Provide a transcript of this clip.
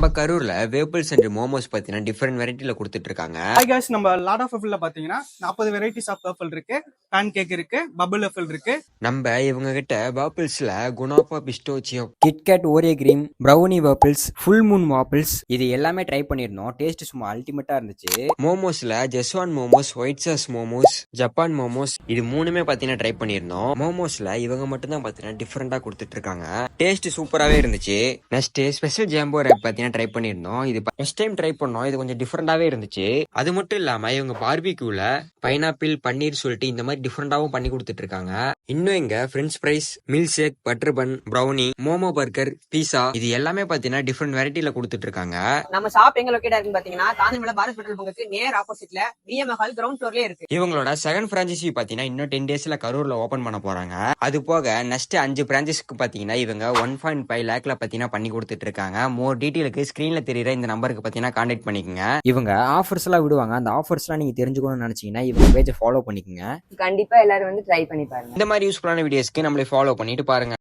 நம்ம கரூர்ல வேப்பிள்ஸ் அண்ட் மோமோஸ் பாத்தீங்கன்னா டிஃபரெண்ட் வெரைட்டில கொடுத்துட்டு இருக்காங்க. ஹாய் गाइस, நம்ம லாட் ஆஃப் வேஃபிள்ல பாத்தீங்கன்னா 40 வெரைட்டிஸ் ஆஃப் வேஃபிள் இருக்கு. பேன் கேக் இருக்கு, பபிள் வேஃபிள் இருக்கு. நம்ம இவங்க கிட்ட வேப்பிள்ஸ்ல குணாப்பா pistachio, KitKat Oreo cream, brownie waffles, full moon waffles இது எல்லாமே ட்ரை பண்ணிருந்தோம். டேஸ்ட் சும்மா அல்டிமேட்டா இருந்துச்சு. மோமோஸ்ல Schezwan momos, white sauce momos, Japan momos இது மூணுமே பாத்தீங்கன்னா ட்ரை பண்ணிருந்தோம். மோமோஸ்ல இவங்க மட்டும் தான் பாத்தீங்கன்னா டிஃபரெண்டா கொடுத்துட்டு இருக்காங்க. டேஸ்ட் சூப்பராவே இருந்துச்சு. நெக்ஸ்ட் ஸ்பெஷல் ஜாம்போ ரேப் பாத்தீங்கன்னா ட்ரை பண்ணிருந்தோம். இது ஃபர்ஸ்ட் டைம் ட்ரை பண்ணோம். இது கொஞ்சம் டிஃபரெண்டாவே இருந்துச்சு. அது மட்டும் இல்லாம இவங்க பார்பிக்யூல பைனாப்பிள், பன்னீர் சொல்லிட்டு இந்த மாதிரி டிஃபரெண்டாவும் பண்ணி கொடுத்துட்டு இருக்காங்க. இன்னும் இங்க French fries, milkshake, butter bun, brownie, momo burger, pizza இது எல்லாமே பாத்தீங்கன்னா டிஃபரெண்ட் வெரைட்டில கொடுத்துட்டு இருக்காங்க. நம்ம ஷாப் எங்க லொகேட் இருக்குன்னு பாத்தீங்கன்னா காந்திமலை பாரத் பெட்ரோல் பங்குக்கு நேர் ஆப்போசிட்ல பிஎம் ஹால் கிரவுண்ட் ஃப்ளோர்லயே இருக்கு. இவங்களோட செகண்ட் பிரான்ச்சைசி பாத்தீங்கன்னா இன்னும் 10 டேஸ்ல கரூர்ல ஓபன் பண்ண போறாங்க. அது போக நெக்ஸ்ட் 5 பிரான்ச்சஸ்க்கு பாத்தீங்கன்னா இவங்க 1.5 லேக்ல பாத்தீங்கன்னா பண்ணி கொடுத்துட்டு இருக்காங்க. மோர் டீடைலுக்கு ஸ்கிரீன்ல தெரியற இந்த நம்பருக்கு பாத்தீங்கன்னா கான்டாக்ட் பண்ணிக்கங்க. இவங்க ஆஃபர்ஸ் எல்லாம் விடுவாங்க. அந்த ஆஃபர்ஸ்லாம் நீங்க தெரிஞ்சுக்கணும்னு நினைச்சீங்கன்னா இவங்க பேஜை ஃபாலோ பண்ணிக்கோங்க. கண்டிப்பா எல்லாரும் வந்து ட்ரை பண்ணி பாருங்க. இந்த மாதிரி யூஸ்ஃபுல்லான வீடியோஸ்க்கு நம்மளை ஃபாலோ பண்ணிட்டு பாருங்க.